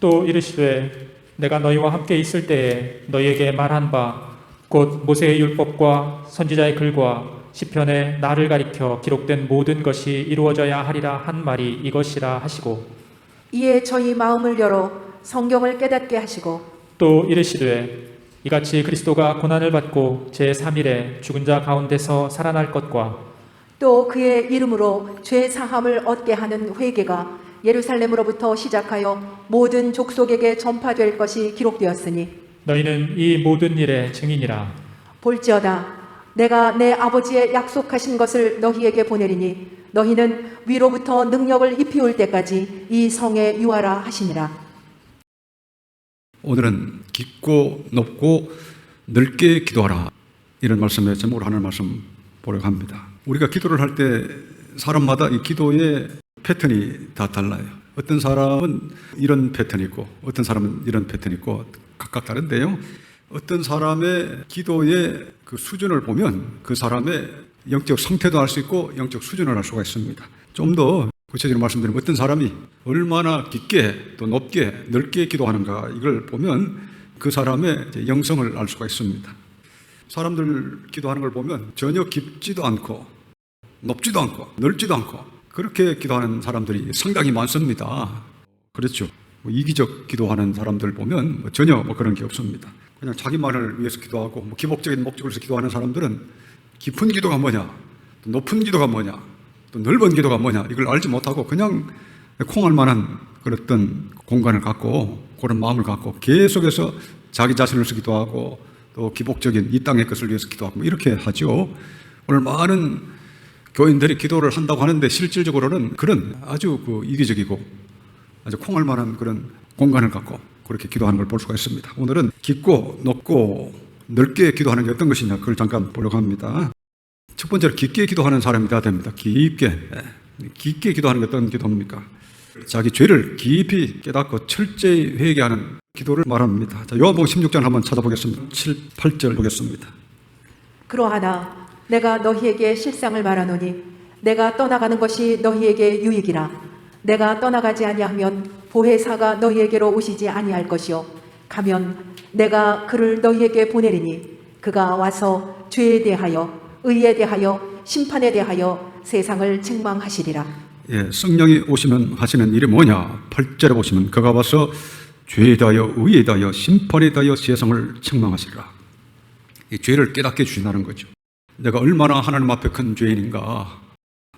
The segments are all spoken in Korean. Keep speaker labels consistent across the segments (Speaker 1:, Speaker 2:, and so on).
Speaker 1: 또 이르시되 내가 너희와 함께 있을 때에 너희에게 말한 바 곧 모세의 율법과 선지자의 글과 시편에 나를 가리켜 기록된 모든 것이 이루어져야 하리라 한 말이 이것이라 하시고
Speaker 2: 이에 저희 마음을 열어 성경을 깨닫게 하시고
Speaker 1: 또 이르시되 이같이 그리스도가 고난을 받고 제3일에 죽은 자 가운데서 살아날 것과
Speaker 2: 또 그의 이름으로 죄 사함을 얻게 하는 회개가 예루살렘으로부터 시작하여 모든 족속에게 전파될 것이 기록되었으니
Speaker 1: 너희는 이 모든 일의 증인이라.
Speaker 2: 볼지어다 내가 내 아버지의 약속하신 것을 너희에게 보내리니 너희는 위로부터 능력을 입히올 때까지 이 성에 유하라 하시니라.
Speaker 3: 오늘은 깊고 높고 넓게 기도하라, 이런 말씀의 제목으로 하는 말씀 보려고 합니다. 우리가 기도를 할 때 사람마다 이 기도의 패턴이 다 달라요. 어떤 사람은 이런 패턴이 있고 어떤 사람은 이런 패턴이 있고 각각 다른데요, 어떤 사람의 기도의 그 수준을 보면 그 사람의 영적 상태도 알 수 있고 영적 수준을 알 수가 있습니다. 좀 더 구체적으로 말씀드리면 어떤 사람이 얼마나 깊게 또 높게 넓게 기도하는가, 이걸 보면 그 사람의 영성을 알 수가 있습니다. 사람들 기도하는 걸 보면 전혀 깊지도 않고 높지도 않고 넓지도 않고 그렇게 기도하는 사람들이 상당히 많습니다. 그렇죠. 이기적 기도하는 사람들 보면 전혀 그런 게 없습니다. 그냥 자기만을 위해서 기도하고 기복적인 목적을 위해서 기도하는 사람들은 깊은 기도가 뭐냐, 또 높은 기도가 뭐냐, 또 넓은 기도가 뭐냐, 이걸 알지 못하고 그냥 콩할 만한 그런 어떤 공간을 갖고 그런 마음을 갖고 계속해서 자기 자신을 위해서 기도하고 또 기복적인 이 땅의 것을 위해서 기도하고 이렇게 하죠. 오늘 많은 교인들이 기도를 한다고 하는데 실질적으로는 그런 아주 이기적이고 아주 콩할 만한 그런 공간을 갖고 그렇게 기도하는 걸 볼 수가 있습니다. 오늘은 깊고 높고 넓게 기도하는 게 어떤 것이냐, 그걸 잠깐 보려고 합니다. 첫 번째로 깊게 기도하는 사람이 돼야 됩니다. 깊게 기도하는 게 어떤 기도입니까? 자기 죄를 깊이 깨닫고 철저히 회개하는 기도를 말합니다. 자, 요한복음 16장 한번 찾아보겠습니다. 7, 8절 보겠습니다.
Speaker 2: 그러하나 내가 너희에게 실상을 말하노니 내가 떠나가는 것이 너희에게 유익이라. 내가 떠나가지 아니하면 보혜사가 너희에게로 오시지 아니할 것이요 가면 내가 그를 너희에게 보내리니 그가 와서 죄에 대하여 의에 대하여 심판에 대하여 세상을 책망하시리라.
Speaker 3: 예, 성령이 오시면 하시는 일이 뭐냐? 8절에 보시면 그가 와서 죄에 대하여 의에 대하여 심판에 대하여 세상을 책망하시리라. 이 죄를 깨닫게 주신다는 거죠. 내가 얼마나 하나님 앞에 큰 죄인인가,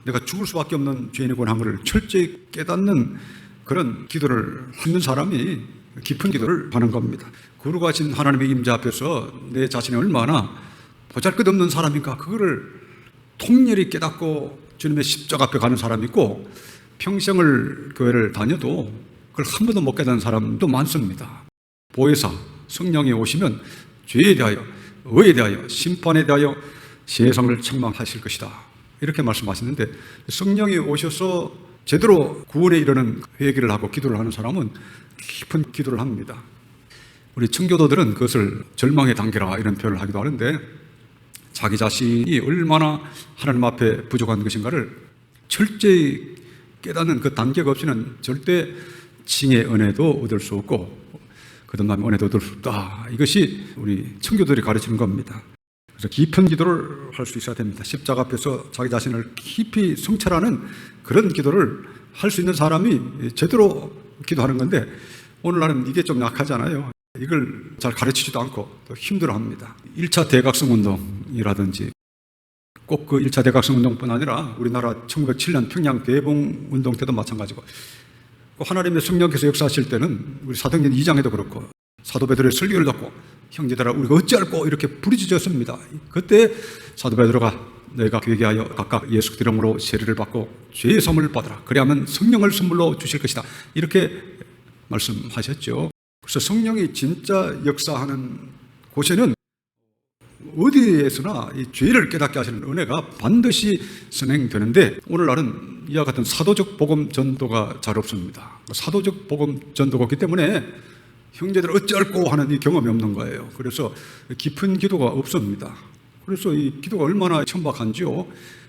Speaker 3: 내가 죽을 수밖에 없는 죄인이구나 하는 것을 철저히 깨닫는 그런 기도를 하는 사람이 깊은 기도를 하는 겁니다. 거룩하신 하나님의 임재 앞에서 내 자신이 얼마나 보잘것없는 사람인가, 그거를 통렬히 깨닫고 주님의 십자가 앞에 가는 사람이 있고, 평생을 교회를 다녀도 그걸 한 번도 못 깨닫는 사람도 많습니다. 보혜사 성령이 오시면 죄에 대하여 의에 대하여 심판에 대하여 세상을 책망하실 것이다, 이렇게 말씀하시는데, 성령이 오셔서 제대로 구원에 이르는 회개를 하고 기도를 하는 사람은 깊은 기도를 합니다. 우리 청교도들은 그것을 절망의 단계라 이런 표현을 하기도 하는데, 자기 자신이 얼마나 하나님 앞에 부족한 것인가를 철저히 깨닫는 그 단계가 없이는 절대 칭의 은혜도 얻을 수 없고 거듭남의 은혜도 얻을 수 없다, 이것이 우리 청교도들이 가르치는 겁니다. 그래서 깊은 기도를 할 수 있어야 됩니다. 십자가 앞에서 자기 자신을 깊이 성찰하는 그런 기도를 할 수 있는 사람이 제대로 기도하는 건데, 오늘날은 이게 좀 약하잖아요. 이걸 잘 가르치지도 않고 또 힘들어합니다. 1차 대각성 운동이라든지, 꼭 그 1차 대각성 운동뿐 아니라 우리나라 1907년 평양 대봉 운동 때도 마찬가지고, 하나님의 성령께서 역사하실 때는 우리 사도행전 2장에도 그렇고 사도 베드로의 설교를 듣고 형제들아 우리가 어찌할꼬 이렇게 부르짖었습니다. 그때 사도 베드로가 너희가 회개하여 각각 예수 그리스도 이름으로 세례를 받고 죄의 사함을 받으라, 그리하면 성령을 선물로 주실 것이다, 이렇게 말씀하셨죠. 그래서 성령이 진짜 역사하는 곳에는 어디에서나 이 죄를 깨닫게 하시는 은혜가 반드시 선행되는데, 오늘날은 이와 같은 사도적 복음 전도가 잘 없습니다. 사도적 복음 전도가 없기 때문에 형제들 어찌할꼬 하는 이 경험이 없는 거예요. 그래서 깊은 기도가 없습니다. 그래서 이 기도가 얼마나 천박한지요.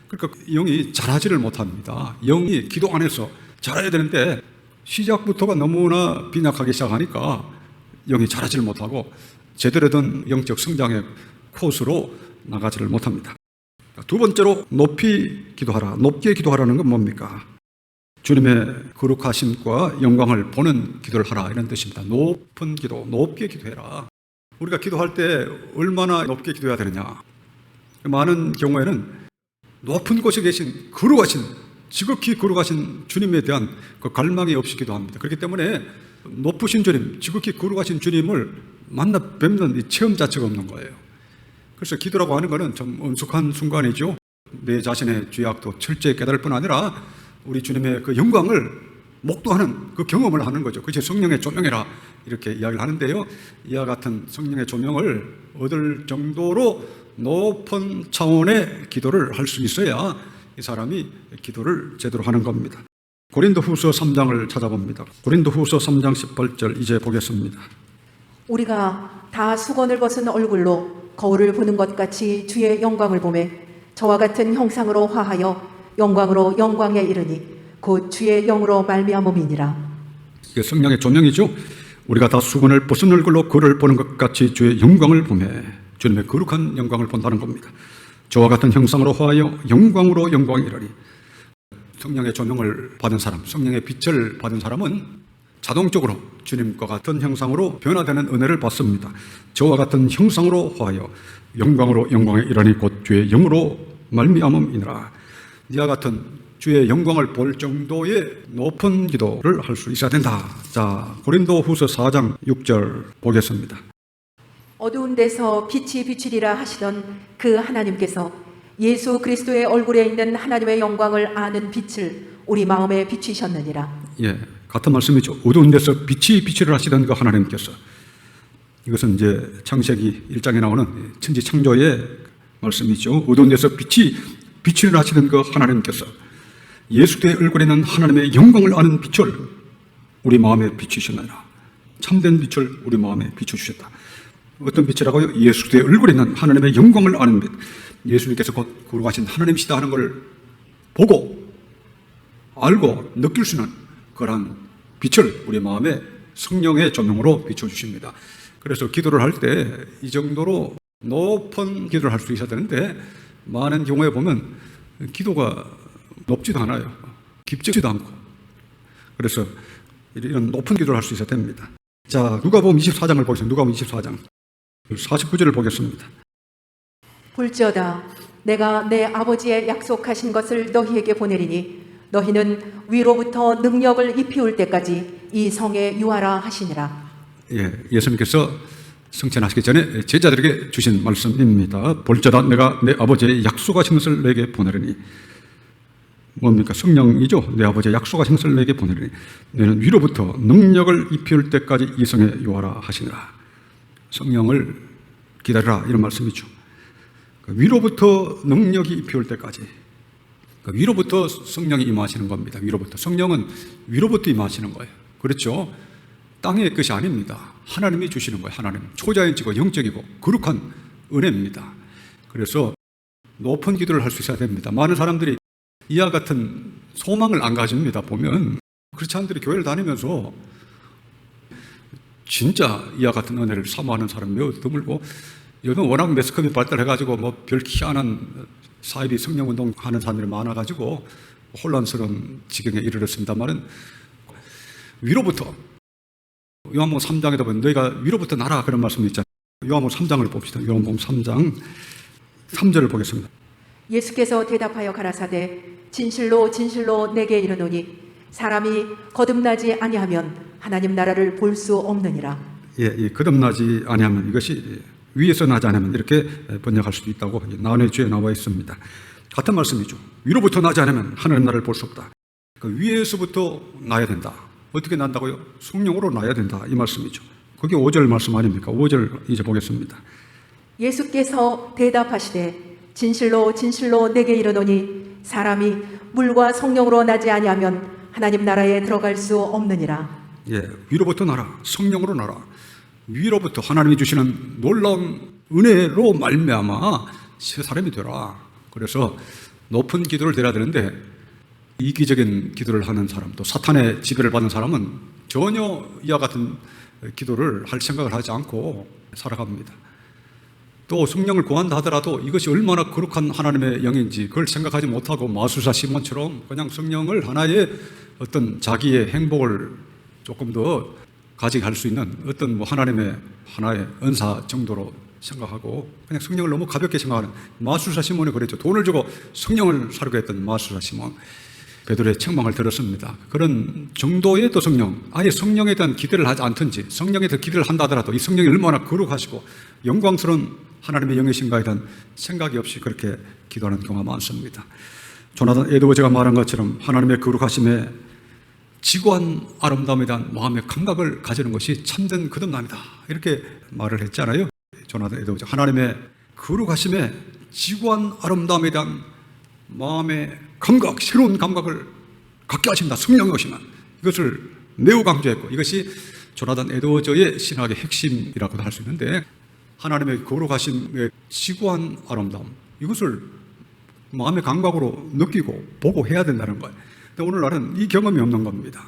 Speaker 3: 그러니까 영이 잘하지를 못합니다. 영이 기도 안에서 잘해야 되는데 시작부터가 너무나 빈약하게 시작하니까 영이 자라지를 못하고 제대로 된 영적 성장의 코스로 나가지를 못합니다. 두 번째로 높이 기도하라. 높게 기도하라는 건 뭡니까? 주님의 거룩하심과 영광을 보는 기도를 하라, 이런 뜻입니다. 높은 기도, 높게 기도해라. 우리가 기도할 때 얼마나 높게 기도해야 되느냐? 많은 경우에는 높은 곳에 계신 거룩하신, 지극히 거룩하신 주님에 대한 그 갈망이 없이 기도합니다. 그렇기 때문에 높으신 주님, 지극히 거룩하신 주님을 만나 뵙는 이 체험 자체가 없는 거예요. 그래서 기도라고 하는 것은 좀 엄숙한 순간이죠. 내 자신의 죄악도 철저히 깨달을 뿐 아니라 우리 주님의 그 영광을 목도하는 그 경험을 하는 거죠. 그것이 성령의 조명이라 이렇게 이야기를 하는데요. 이와 같은 성령의 조명을 얻을 정도로 높은 차원의 기도를 할 수 있어야 이 사람이 기도를 제대로 하는 겁니다. 고린도후서 3장을 찾아봅니다. 고린도후서 3장 18절 이제 보겠습니다.
Speaker 2: 우리가 다 수건을 벗은 얼굴로 거울을 보는 것 같이 주의 영광을 보매 저와 같은 형상으로 화하여 영광으로 영광에 이르니 곧 주의 영으로 말미암음이니라.
Speaker 3: 이게 성령의 조명이죠. 우리가 다 수건을 벗은 얼굴로 거울을 보는 것 같이 주의 영광을 보매 주님의 거룩한 영광을 본다는 겁니다. 저와 같은 형상으로 화하여 영광으로 영광에 이르니, 성령의 조명을 받은 사람, 성령의 빛을 받은 사람은 자동적으로 주님과 같은 형상으로 변화되는 은혜를 받습니다. 저와 같은 형상으로 화하여 영광으로 영광에 이르니 곧 주의 영으로 말미암음이니라. 이와 같은 주의 영광을 볼 정도의 높은 기도를 할 수 있어야 된다. 자, 고린도후서 4장 6절 보겠습니다.
Speaker 2: 어두운 데서 빛이 비추리라 하시던 그 하나님께서 예수 그리스도의 얼굴에 있는 하나님의 영광을 아는 빛을 우리 마음에 비추셨느니라.
Speaker 3: 예, 같은 말씀이죠. 어두운 데서 빛이 비추리라 하시던 그 하나님께서, 이것은 이제 창세기 1장에 나오는 천지 창조의 말씀이죠. 어두운 데서 빛이 비추리라 하시던 그 하나님께서 예수 그리스도의 얼굴에 있는 하나님의 영광을 아는 빛을 우리 마음에 비추셨느니라. 참된 빛을 우리 마음에 비춰주셨다. 어떤 빛이라고요? 예수 그리스도의 얼굴에 있는 하나님의 영광을 아는 빛. 예수님께서 곧 거룩하신 하나님이시다 하는 것을 보고 알고 느낄 수 있는 그런 빛을 우리 마음에 성령의 조명으로 비춰주십니다. 그래서 기도를 할 때 이 정도로 높은 기도를 할 수 있어야 되는데, 많은 경우에 보면 기도가 높지도 않아요. 깊지도 않고. 그래서 이런 높은 기도를 할 수 있어야 됩니다. 자, 누가복음 24장을 보겠습니다. 누가복음 24장 49절을 보겠습니다.
Speaker 2: 볼지어다 내가 내 아버지의 약속하신 것을 너희에게 보내리니 너희는 위로부터 능력을 입히올 때까지 이 성에 유하라 하시니라.
Speaker 3: 예, 예수님께서 승천하시기 전에 제자들에게 주신 말씀입니다. 볼지어다 내가 내 아버지의 약속하신 것을 내게 보내리니, 뭡니까? 성령이죠. 내 아버지의 약속하신 것을 내게 보내리니 너는 위로부터 능력을 입히올 때까지 이 성에 유하라 하시니라. 성령을 기다리라, 이런 말씀이죠. 위로부터 능력이 입혀올 때까지, 위로부터 성령이 임하시는 겁니다. 위로부터. 성령은 위로부터 임하시는 거예요. 그렇죠? 땅의 것이 아닙니다. 하나님이 주시는 거예요. 하나님. 초자연적이고 영적이고 거룩한 은혜입니다. 그래서 높은 기도를 할 수 있어야 됩니다. 많은 사람들이 이와 같은 소망을 안 가집니다. 보면 크리스찬들이 교회를 다니면서 진짜 이와 같은 은혜를 사모하는 사람이 매우 드물고, 요즘 워낙 매스컴이 발달해가지고 뭐 별 희한한 사이비 성령운동 하는 사람들이 많아가지고 혼란스러운 지경에 이르렀습니다만은, 위로부터, 요한복음 3장에도 보면 너희가 위로부터 나라, 그런 말씀이 있잖아요. 요한복음 3장을 봅시다. 요한복음 3장 3절을 보겠습니다.
Speaker 2: 예수께서 대답하여 가라사대 진실로 진실로 내게 이르노니 사람이 거듭나지 아니하면 하나님 나라를 볼 수 없느니라.
Speaker 3: 예, 거듭나지 아니하면, 이것이 위에서 나지 않으면, 이렇게 번역할 수도 있다고 나원의 주에 나와 있습니다. 같은 말씀이죠. 위로부터 나지 않으면 하나님 나라를 볼 수 없다. 그 위에서부터 나야 된다. 어떻게 난다고요? 성령으로 나야 된다, 이 말씀이죠. 그게 5절 말씀 아닙니까? 5절 이제 보겠습니다.
Speaker 2: 예수께서 대답하시되 진실로 진실로 내게 이르노니 사람이 물과 성령으로 나지 아니하면 하나님 나라에 들어갈 수 없느니라.
Speaker 3: 예, 위로부터 나라, 성령으로 나라. 위로부터 하나님이 주시는 놀라운 은혜로 말미암아 새 사람이 되라. 그래서 높은 기도를 드려야 되는데, 이기적인 기도를 하는 사람, 또 사탄의 지배를 받는 사람은 전혀 이와 같은 기도를 할 생각을 하지 않고 살아갑니다. 또 성령을 구한다 하더라도 이것이 얼마나 거룩한 하나님의 영인지 그걸 생각하지 못하고 마술사 시몬처럼 그냥 성령을 하나의 어떤 자기의 행복을 조금 더 가지게 할 수 있는 어떤 하나님의 하나의 은사 정도로 생각하고 그냥 성령을 너무 가볍게 생각하는 마술사 시몬이 그랬죠. 돈을 주고 성령을 사려고 했던 마술사 시몬. 베드로의 책망을 들었습니다. 그런 정도의 또 성령, 아예 성령에 대한 기대를 하지 않든지 성령에 대한 기대를 한다 하더라도 이 성령이 얼마나 거룩하시고 영광스러운 하나님의 영이신가에 대한 생각이 없이 그렇게 기도하는 경우가 많습니다. 조나단 에드워즈가 말한 것처럼 하나님의 거룩하심에 지고한 아름다움에 대한 마음의 감각을 가지는 것이 참된 거듭남이다. 이렇게 말을 했잖아요. 조나단 에드워즈. 하나님의 거룩하심에 지고한 아름다움에 대한 마음의 감각, 새로운 감각을 갖게 하신다. 성령이 오시면. 이것을 매우 강조했고 이것이 조나단 에드워즈의 신학의 핵심이라고도 할 수 있는데 하나님의 거룩하심의 지고한 아름다움 이것을 마음의 감각으로 느끼고 보고 해야 된다는 거예요. 근데 오늘날은 이 경험이 없는 겁니다.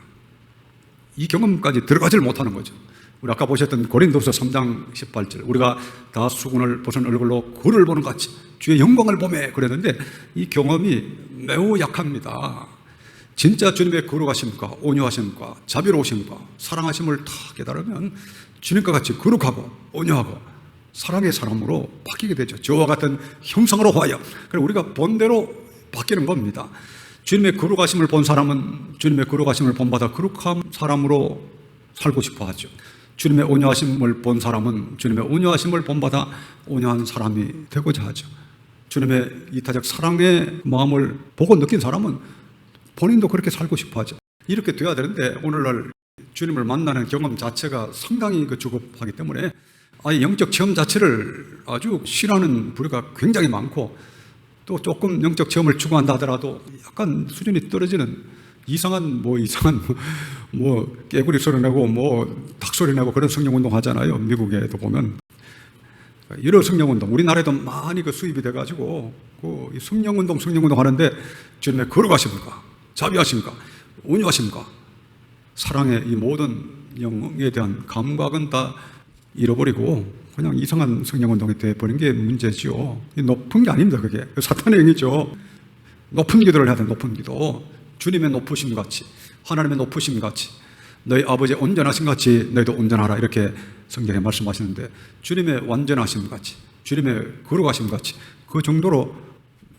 Speaker 3: 이 경험까지 들어가지를 못하는 거죠. 우리 아까 보셨던 고린도서 3장 18절 우리가 다 수군을 벗은 얼굴로 거울을 보는 것 같이 주의 영광을 보매 그랬는데 이 경험이 매우 약합니다. 진짜 주님의 거룩하심과 온유하심과 자비로우심과 사랑하심을 다 깨달으면 주님과 같이 거룩하고 온유하고 사랑의 사람으로 바뀌게 되죠. 저와 같은 형상으로 화하여. 그래서 우리가 본대로 바뀌는 겁니다. 주님의 거룩하심을 본 사람은 주님의 거룩하심을 본받아 거룩한 사람으로 살고 싶어 하죠. 주님의 온유하심을 본 사람은 주님의 온유하심을 본받아 온유한 사람이 되고자 하죠. 주님의 이타적 사랑의 마음을 보고 느낀 사람은 본인도 그렇게 살고 싶어 하죠. 이렇게 돼야 되는데 오늘날 주님을 만나는 경험 자체가 상당히 주급하기 때문에 아예 영적 체험 자체를 아주 싫어하는 부류가 굉장히 많고 또 조금 영적 체험을 추구한다 하더라도 약간 수준이 떨어지는 이상한 깨구리 소리 내고 닭 소리 내고 그런 성령운동 하잖아요. 미국에도 보면 이런 성령운동 우리나라에도 많이 수입이 돼가지고 이 성령운동 하는데 주님의 거룩하십니까? 자비하십니까? 온유하십니까? 사랑의 이 모든 영에 대한 감각은 다 잃어버리고 그냥 이상한 성령운동이 되어버린 게 문제죠. 높은 게 아닙니다. 그게 사탄의 영이죠. 높은 기도를 해야 돼. 높은 기도. 주님의 높으심 같이 하나님의 높으심 같이 너희 아버지의 온전하심 같이 너희도 온전하라 이렇게 성경에 말씀하시는데 주님의 완전하심 같이 주님의 거룩하심 같이 그 정도로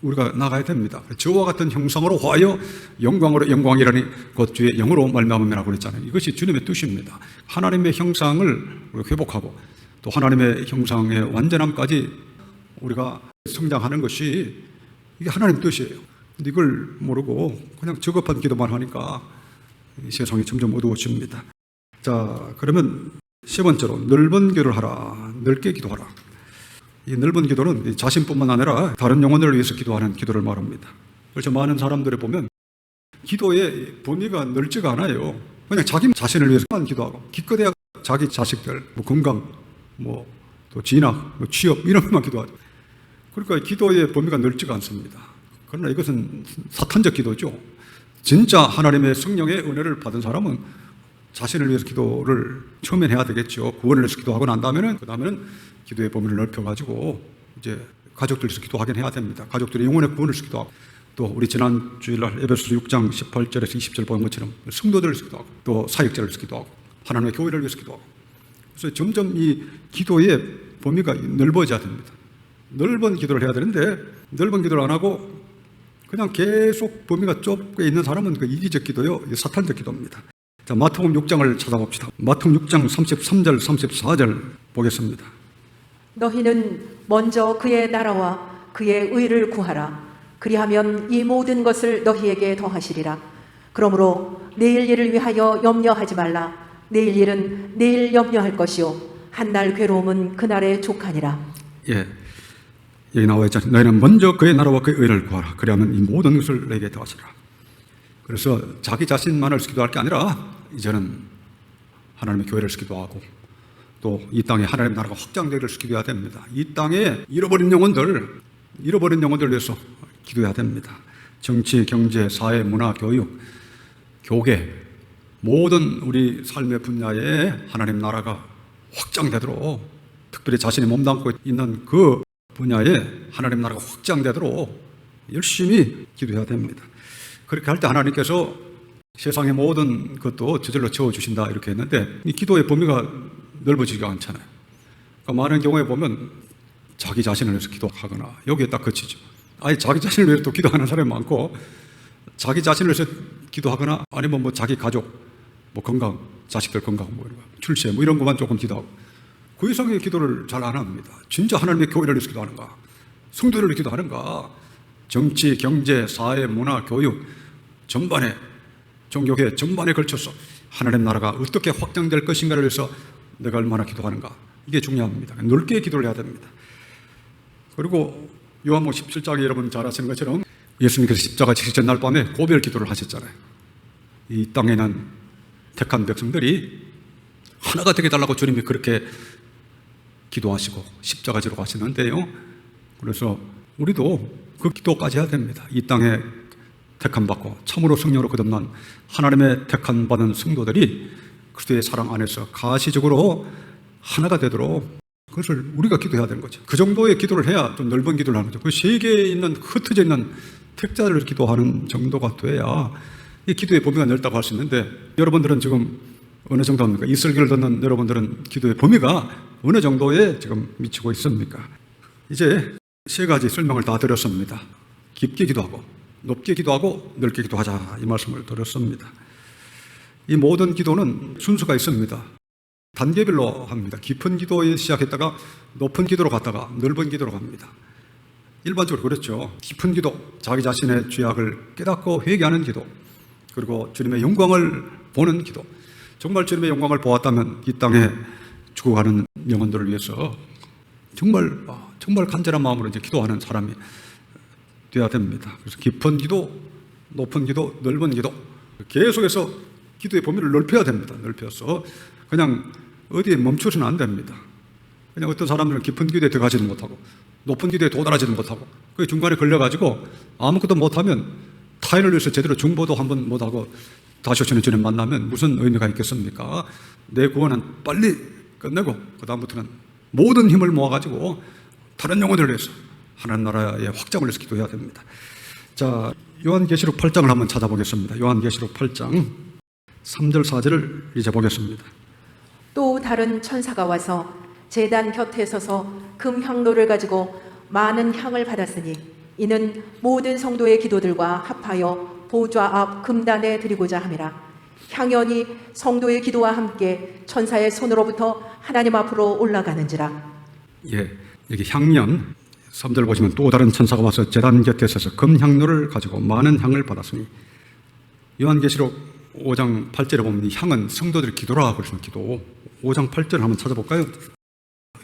Speaker 3: 우리가 나가야 됩니다. 저와 같은 형상으로 화하여 영광으로 영광이라니 곧 주의 영으로 말미암음이라고 그랬잖아요. 이것이 주님의 뜻입니다. 하나님의 형상을 회복하고 또 하나님의 형상의 완전함까지 우리가 성장하는 것이 이게 하나님의 뜻이에요. 근데 이걸 모르고 그냥 저급한 기도만 하니까 세상이 점점 어두워집니다. 자, 그러면 세 번째로 넓은 기도를 하라. 넓게 기도하라. 이 넓은 기도는 자신뿐만 아니라 다른 영혼들을 위해서 기도하는 기도를 말합니다. 그래서 많은 사람들을 보면 기도의 범위가 넓지가 않아요. 그냥 자기 자신을 위해서만 기도하고 기껏해야 자기 자식들, 건강, 또 진학, 취업 이런 것만 기도하죠. 그러니까 기도의 범위가 넓지가 않습니다. 그러나 이것은 사탄적 기도죠. 진짜 하나님의 성령의 은혜를 받은 사람은 자신을 위해서 기도를 처음엔 해야 되겠죠. 구원을 위해서 기도하고 난 다음에는 기도의 범위를 넓혀가지고 이제 가족들 위해서 기도하긴 해야 됩니다. 가족들의 영혼의 구원을 위해서 기도하고 또 우리 지난 주일날 에베소서 6장 18절에서 20절 보는 것처럼 성도들을 위해서 기도하고 또 사역자를 위해서 기도하고 하나님의 교회를 위해서 기도하고 그래서 점점 이 기도의 범위가 넓어져야 됩니다. 넓은 기도를 해야 되는데 넓은 기도를 안 하고 그냥 계속 범위가 좁게 있는 사람은 그 이기적 기도요, 사탄적 기도입니다. 자, 마태복음 6장을 찾아봅시다. 마태복음 6장 33절, 34절 보겠습니다.
Speaker 2: 너희는 먼저 그의 나라와 그의 의를 구하라. 그리하면 이 모든 것을 너희에게 더하시리라. 그러므로 내일 일을 위하여 염려하지 말라. 내일 일은 내일 염려할 것이요 한날 괴로움은 그날의 족하니라.
Speaker 3: 예, 여기 나와 있잖아요. 너희는 먼저 그의 나라와 그의 의를 구하라. 그리하면 이 모든 것을 내게 더하시라. 그래서 자기 자신만을 기도할 게 아니라 이제는 하나님의 교회를 기도하고 또 이 땅에 하나님의 나라가 확장되기를 기도해야 됩니다. 이 땅에 잃어버린 영혼들 위해서 기도해야 됩니다. 정치, 경제, 사회, 문화, 교육, 교계 모든 우리 삶의 분야에 하나님 나라가 확장되도록, 특별히 자신이 몸담고 있는 그 분야에 하나님 나라가 확장되도록 열심히 기도해야 됩니다. 그렇게 할 때 하나님께서 세상의 모든 것도 저절로 채워주신다 이렇게 했는데, 이 기도의 범위가 넓어지지가 않잖아요. 그러니까 많은 경우에 보면 자기 자신을 위해서 기도하거나 여기에 딱 그치죠. 아예 자기 자신을 위해서 또 기도하는 사람이 많고, 자기 자신을 위해서 기도하거나 아니면 뭐 자기 가족, 뭐 건강, 자식들 건강, 뭐 이런 거, 출세 뭐 이런 것만 조금 기도하고, 그 이상의 기도를 잘 안 합니다. 진짜 하나님의 교회를 위해서 기도하는가, 성도를 위해서 기도하는가, 정치, 경제, 사회, 문화, 교육 전반에, 종교계 전반에 걸쳐서 하나님 나라가 어떻게 확장될 것인가를 위해서 내가 얼마나 기도하는가, 이게 중요합니다. 넓게 기도를 해야 됩니다. 그리고 요한복음 17장에 여러분 잘 아시는 것처럼 예수님께서 십자가 지시전 날 밤에 고별 기도를 하셨잖아요. 이 땅에 있는 택한 백성들이 하나가 되게 달라고 주님이 그렇게 기도하시고 십자가 지러 가시는데요. 그래서 우리도 그 기도까지 해야 됩니다. 이 땅에 택함 받고 참으로 성령으로 거듭난 하나님의 택함 받은 성도들이 그리스도의 사랑 안에서 가시적으로 하나가 되도록 그것을 우리가 기도해야 되는 거죠. 그 정도의 기도를 해야 좀 넓은 기도를 하는 거죠. 그 세계에 있는 흩어져 있는 택자를 기도하는 정도가 돼야 이 기도의 범위가 넓다고 할 수 있는데, 여러분들은 지금 어느 정도입니까? 이슬기를 듣는 여러분들은 기도의 범위가 어느 정도에 지금 미치고 있습니까? 이제 세 가지 설명을 다 드렸습니다. 깊게 기도하고, 높게 기도하고, 넓게 기도하자, 이 말씀을 드렸습니다. 이 모든 기도는 순서가 있습니다. 단계별로 합니다. 깊은 기도에 시작했다가 높은 기도로 갔다가 넓은 기도로 갑니다. 일반적으로 그렇죠. 깊은 기도, 자기 자신의 죄악을 깨닫고 회개하는 기도, 그리고 주님의 영광을 보는 기도. 정말 주님의 영광을 보았다면 이 땅에 죽어가는 영혼들을 위해서 정말 간절한 마음으로 이제 기도하는 사람이 되어야 됩니다. 그래서 깊은 기도, 높은 기도, 넓은 기도, 계속해서 기도의 범위를 넓혀야 됩니다. 넓혀서 그냥 어디에 멈춰서는 안 됩니다. 그냥 어떤 사람들은 깊은 기도에 들어가지도 못하고 높은 기도에 도달하지도 못하고 그 중간에 걸려가지고 아무것도 못하면 타인을 위해서 제대로 중보도 한번 못하고 다시 오시는 주님 만나면 무슨 의미가 있겠습니까? 내 구원은 빨리 끝내고 그 다음부터는 모든 힘을 모아가지고 다른 영혼들을 위해서 하나님 나라의 확장을 위해서 기도해야 됩니다. 자, 요한계시록 8장을 한번 찾아보겠습니다. 요한계시록 8장 3절 4절을 이제 보겠습니다.
Speaker 2: 또 다른 천사가 와서 제단 곁에 서서 금향로를 가지고 많은 향을 받았으니 이는 모든 성도의 기도들과 합하여 보좌 앞 금단에 드리고자 함이라. 향연이 성도의 기도와 함께 천사의 손으로부터 하나님 앞으로 올라가는지라.
Speaker 3: 예, 여기 향연 3절 보시면 또 다른 천사가 와서 제단 곁에 서서 금향로를 가지고 많은 향을 받았으니, 요한계시록 5장 8절에 보면 이 향은 성도들의 기도라 그러시는 기도. 5장 8절 한번 찾아볼까요?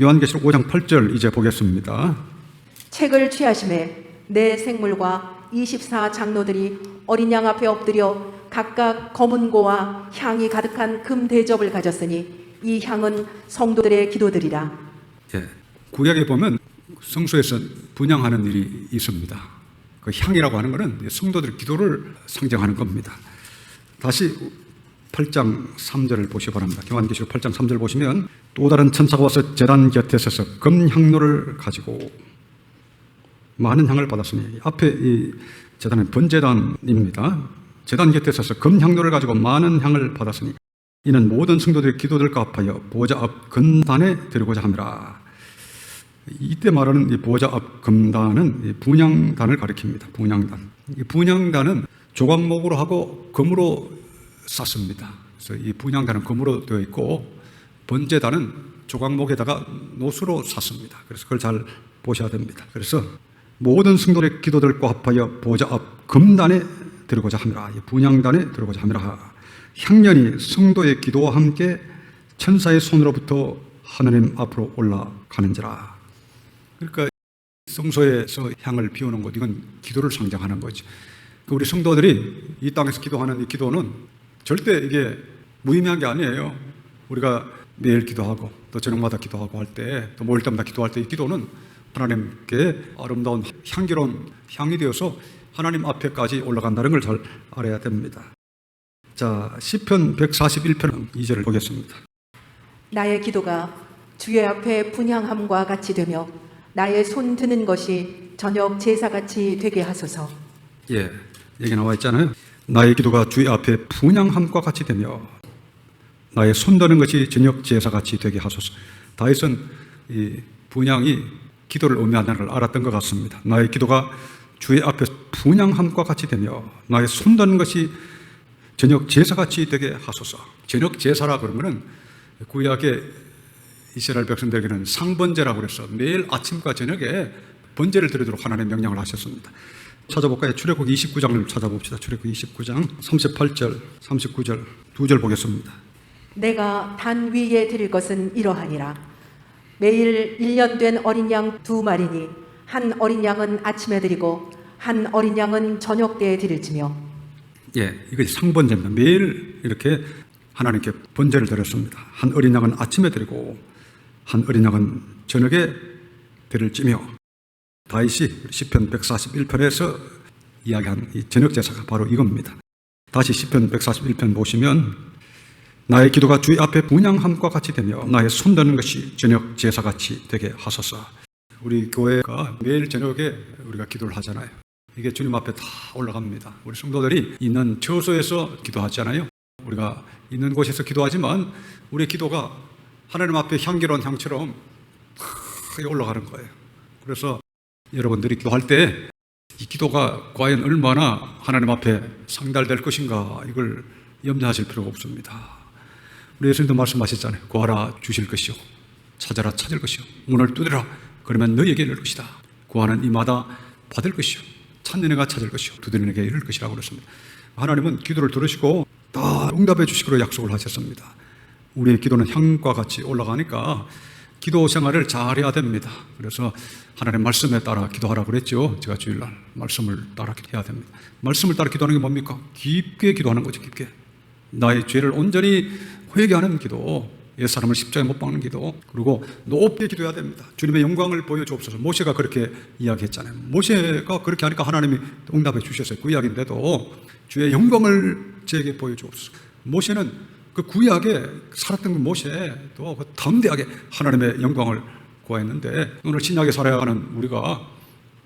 Speaker 3: 요한계시록 5장 8절 이제 보겠습니다.
Speaker 2: 책을 취하심에 내 생물과 24 장로들이 어린 양 앞에 엎드려 각각 검은 고와 향이 가득한 금 대접을 가졌으니 이 향은 성도들의 기도들이라.
Speaker 3: 예, 구약에 보면 성소에서 분향하는 일이 있습니다. 그 향이라고 하는 것은 성도들의 기도를 상징하는 겁니다. 다시 8장 3절을 보시기 바랍니다. 요한계시록 8장 3절 보시면 또 다른 천사가 와서 제단 곁에 서서 금향로를 가지고 많은 향을 받았으니, 앞에 이 제단은 번제단입니다. 제단 곁에 서서 금향로를 가지고 많은 향을 받았으니 이는 모든 성도들의 기도들과 합하여 보좌 앞 금단에 드리고자 함이라. 이때 말하는 이 보좌 앞 금단은 분향단을 가리킵니다. 분향단. 이 분향단은 조각목으로 하고 금으로 쌌습니다. 그래서 이 분향단은 금으로 되어 있고 번제단은 조각목에다가 노수로 쌌습니다. 그래서 그걸 잘 보셔야 됩니다. 그래서 모든 성도의 기도들과 합하여 보좌 앞 금단에 드리고자 함이라. 이 분향단에 드리고자 함이라. 향연이 성도의 기도와 함께 천사의 손으로부터 하나님 앞으로 올라가는지라. 그러니까 성소에서 향을 피우는 것, 이건 기도를 상징하는 거죠. 우리 성도들이 이 땅에서 기도하는 이 기도는 절대 이게 무의미한 게 아니에요. 우리가 매일 기도하고 또 저녁마다 기도하고 할 때, 또 모일 때마다 기도할 때 이 기도는 하나님께 아름다운 향기로운 향이 되어서 하나님 앞에까지 올라간다는 걸 잘 알아야 됩니다. 자, 시편 141편 2절을 보겠습니다.
Speaker 2: 나의 기도가 주의 앞에 분향함과 같이 되며 나의 손 드는 것이 저녁 제사같이 되게 하소서.
Speaker 3: 예, 여기 나와 있잖아요. 나의 기도가 주의 앞에 분향함과 같이 되며 나의 손드는 것이 저녁 제사같이 되게 하소서. 다윗은 이 분향이 기도를 의미한다는 걸 알았던 것 같습니다. 나의 기도가 주의 앞에 분향함과 같이 되며 나의 손드는 것이 저녁 제사같이 되게 하소서. 저녁 제사라 그러면은 구약의 이스라엘 백성들에게는 상번제라고 그래서 매일 아침과 저녁에 번제를 드리도록 하나님의 명령을 하셨습니다. 찾아볼까요? 출애굽 29장을 찾아봅시다. 출애굽 29장 38절, 39절 두 절 보겠습니다.
Speaker 2: 내가 단 위에 드릴 것은 이러하니라. 매일 1년 된 어린 양 2마리니 한 어린 양은 아침에 드리고 한 어린 양은 저녁 때에 드릴지며.
Speaker 3: 예, 이것이 상번제입니다. 매일 이렇게 하나님께 번제를 드렸습니다. 한 어린 양은 아침에 드리고 한 어린 양은 저녁에 드릴지며. 다윗이 시편 141편에서 이야기한 이 저녁 제사가 바로 이겁니다. 다시 시편 141편 보시면 나의 기도가 주의 앞에 분향함과 같이 되며 나의 손드는 것이 저녁 제사같이 되게 하소서. 우리 교회가 매일 저녁에 우리가 기도를 하잖아요. 이게 주님 앞에 다 올라갑니다. 우리 성도들이 있는 처소에서 기도하잖아요. 우리가 있는 곳에서 기도하지만 우리의 기도가 하나님 앞에 향기로운 향처럼 크게 올라가는 거예요. 그래서 여러분들이 기도할 때 이 기도가 과연 얼마나 하나님 앞에 상달될 것인가 이걸 염려하실 필요가 없습니다. 우리 예수님도 말씀하셨잖아요. 구하라 주실 것이요 찾아라 찾을 것이요 문을 두드려라 그러면 너희에게 열릴 것이다. 구하는 이마다 받을 것이요 찾는 이가 찾을 것이요 두드리는 이에게 이를 것이라고 그랬습니다. 하나님은 기도를 들으시고 다 응답해 주시기로 약속을 하셨습니다. 우리의 기도는 향과 같이 올라가니까 기도 생활을 잘해야 됩니다. 그래서 하나님 말씀에 따라 기도하라고 그랬죠. 제가 주일날 말씀을 따라 기도해야 됩니다. 말씀을 따라 기도하는 게 뭡니까? 깊게 기도하는 거죠. 깊게 나의 죄를 온전히 회개하는 기도, 옛사람을 십자가에 못 박는 기도, 그리고 높이 기도해야 됩니다. 주님의 영광을 보여주옵소서. 모세가 그렇게 이야기했잖아요. 모세가 그렇게 하니까 하나님이 응답해 주셨어요. 그 이야기인데도 주의 영광을 제게 보여주옵소서. 모세는 그 구약에 살았던 그 모세도 그 담대하게 하나님의 영광을 구하였는데 오늘 신약에 살아가는 우리가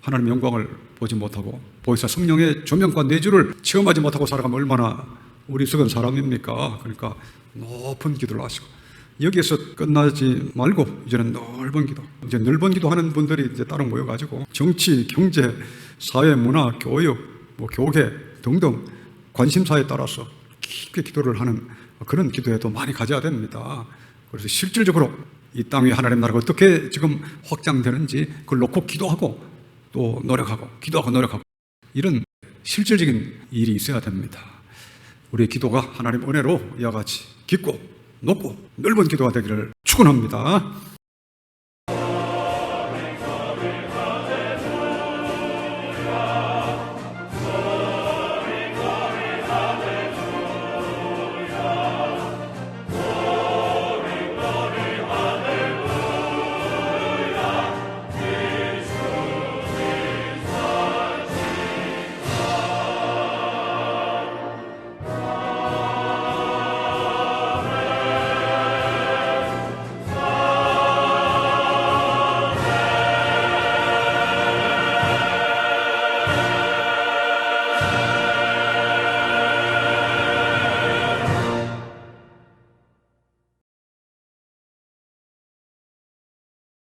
Speaker 3: 하나님의 영광을 보지 못하고 보혜사 성령의 조명과 내주를 체험하지 못하고 살아가면 얼마나 우리 썩은 사람입니까? 그러니까 높은 기도를 하시고 여기에서 끝나지 말고 이제는 넓은 기도, 이제 넓은 기도하는 분들이 이제 따로 모여가지고 정치, 경제, 사회, 문화, 교육, 교계 등등 관심사에 따라서 깊게 기도를 하는 그런 기도에도 많이 가져야 됩니다. 그래서 실질적으로 이 땅 위에 하나님 나라가 어떻게 지금 확장되는지 그걸 놓고 기도하고 또 노력하고 기도하고 노력하고 이런 실질적인 일이 있어야 됩니다. 우리의 기도가 하나님 은혜로 이와 같이 깊고 높고 넓은 기도가 되기를 축원합니다.